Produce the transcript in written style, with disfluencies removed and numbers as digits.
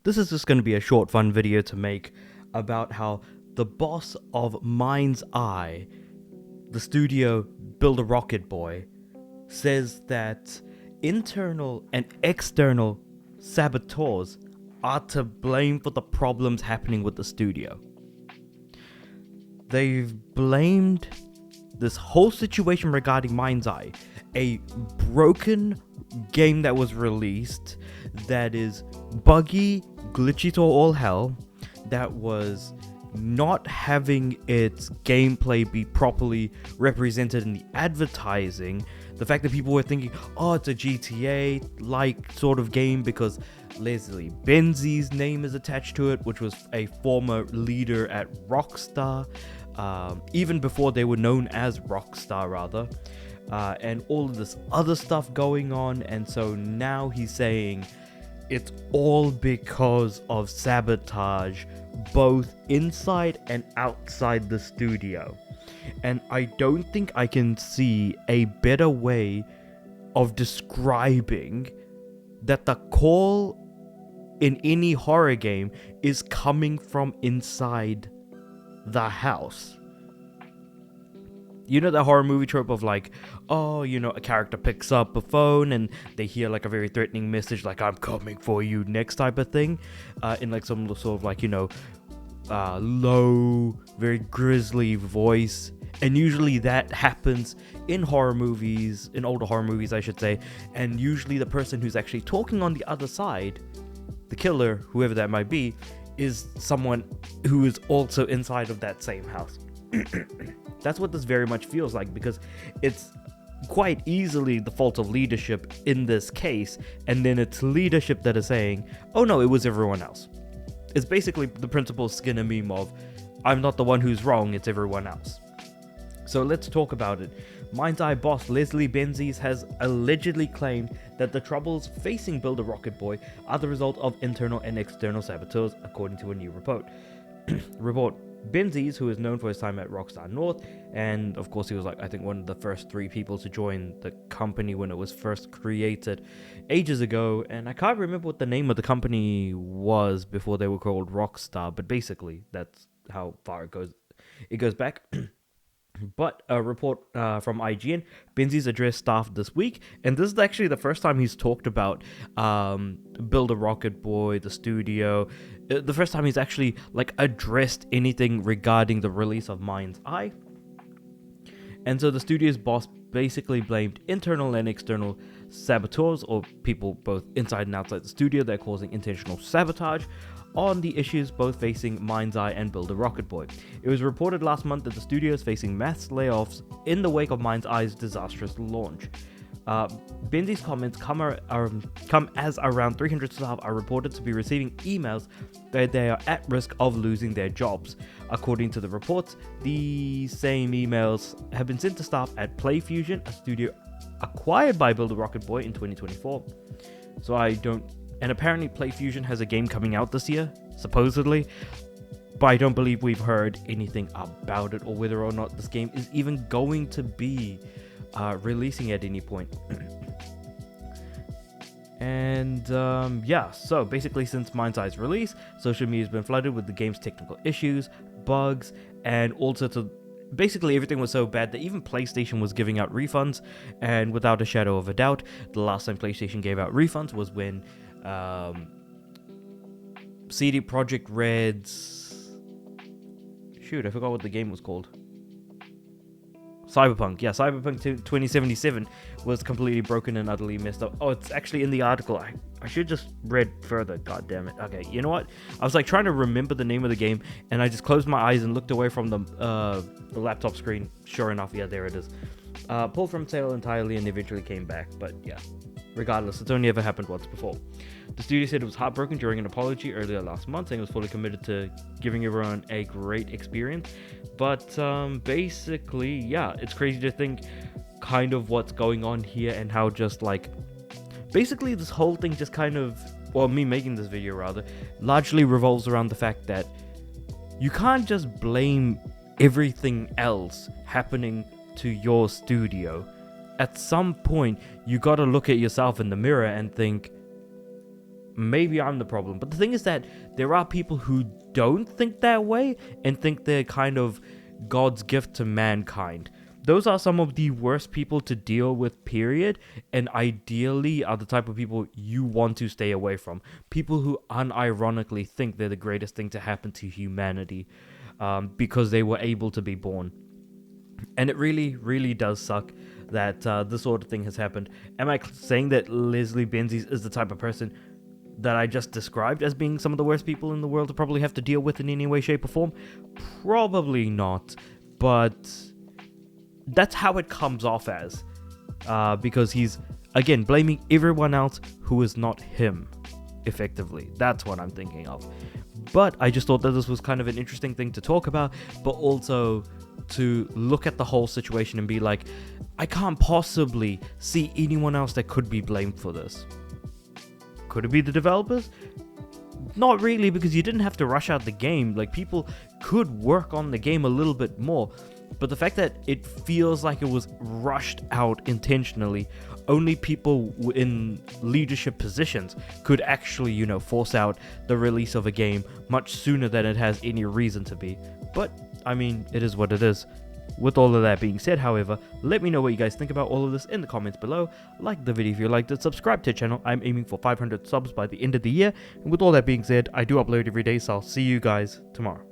This is just going to be a short, fun video to make about how the boss of MindsEye, the studio Build a Rocket Boy, says that internal and external saboteurs are to blame for the problems happening with the studio. They've blamed this whole situation regarding MindsEye, a broken game that was released that is buggy, glitchy to all hell, that was not having its gameplay be properly represented in the advertising. The fact that people were thinking, oh, it's a GTA-like sort of game because Leslie Benzie's name is attached to it, which was a former leader at Rockstar, even before they were known as Rockstar, rather. And all of this other stuff going on, and so now he's saying it's all because of sabotage, both inside and outside the studio. And I don't think I can see a better way of describing that the call in any horror game is coming from inside the house. You know that horror movie trope of like, oh, you know, a character picks up a phone and they hear like a very threatening message like, I'm coming for you next type of thing, in like some sort of like, you know, low, very grisly voice. And usually that happens in horror movies, in older horror movies I should say, and usually the person who's actually talking on the other side, the killer, whoever that might be, is someone who is also inside of that same house. That's what this very much feels like, because it's quite easily the fault of leadership in this case, and then it's leadership that is saying, oh no, it was everyone else. It's basically the principal Skinner meme of, I'm not the one who's wrong, it's everyone else. So let's talk about it. MindsEye boss Leslie Benzies has allegedly claimed that the troubles facing Build a Rocket Boy are the result of internal and external saboteurs, according to a new report. Benzies, who is known for his time at Rockstar North, and of course he was like, I think one of the first 3 people to join the company when it was first created ages ago, and I can't remember what the name of the company was before they were called Rockstar, but basically that's how far it goes back. But a report from IGN, Benzies addressed staff this week, and this is actually the first time he's talked about Build a Rocket Boy, the studio, the first time he's actually like addressed anything regarding the release of MindsEye. And so the studio's boss basically blamed internal and external saboteurs, or people both inside and outside the studio that are causing intentional sabotage, on the issues both facing MindsEye and Build a Rocket Boy. It was reported last month that the studio is facing mass layoffs in the wake of MindsEye's disastrous launch. Benzi's comments come as around 300 staff are reported to be receiving emails that they are at risk of losing their jobs. According to the reports, the same emails have been sent to staff at PlayFusion, a studio acquired by Build a Rocket Boy in 2024. And apparently PlayFusion has a game coming out this year, supposedly, but I don't believe we've heard anything about it or whether or not this game is even going to be releasing at any point. And so basically since MindsEye's release, social media has been flooded with the game's technical issues, bugs, and also basically everything was so bad that even PlayStation was giving out refunds. And without a shadow of a doubt, the last time PlayStation gave out refunds was when CD Projekt Red's... Shoot, I forgot what the game was called. Cyberpunk 2077 was completely broken and utterly messed up. Oh, it's actually in the article. I should just read further. God damn it. Okay, you know what? I was like trying to remember the name of the game, and I just closed my eyes and looked away from the laptop screen. Sure enough, yeah, there it is. Pulled from sale entirely and eventually came back, but yeah. Regardless, it's only ever happened once before. The studio said it was heartbroken during an apology earlier last month, saying it was fully committed to giving everyone a great experience. But basically, yeah, it's crazy to think kind of what's going on here and how just like, basically this whole thing just kind of, well, me making this video rather, largely revolves around the fact that you can't just blame everything else happening to your studio. At some point, you gotta look at yourself in the mirror and think, maybe I'm the problem. But the thing is that there are people who don't think that way and think they're kind of God's gift to mankind. Those are some of the worst people to deal with, period, and ideally are the type of people you want to stay away from. People who unironically think they're the greatest thing to happen to humanity because they were able to be born. And it really, really does suck that this sort of thing has happened. Am I saying that Leslie Benzies is the type of person that I just described as being some of the worst people in the world to probably have to deal with in any way, shape, or form? Probably not, but that's how it comes off as, because he's, again, blaming everyone else who is not him, effectively. That's what I'm thinking of. But I just thought that this was kind of an interesting thing to talk about, but also to look at the whole situation and be like, I can't possibly see anyone else that could be blamed for this. Could it be the developers? Not really, because you didn't have to rush out the game. Like, people could work on the game a little bit more. But the fact that it feels like it was rushed out intentionally, only people in leadership positions could actually, force out the release of a game much sooner than it has any reason to be. But, I mean, it is what it is. With all of that being said, however, let me know what you guys think about all of this in the comments below. Like the video if you liked it, subscribe to the channel. I'm aiming for 500 subs by the end of the year. And with all that being said, I do upload every day, so I'll see you guys tomorrow.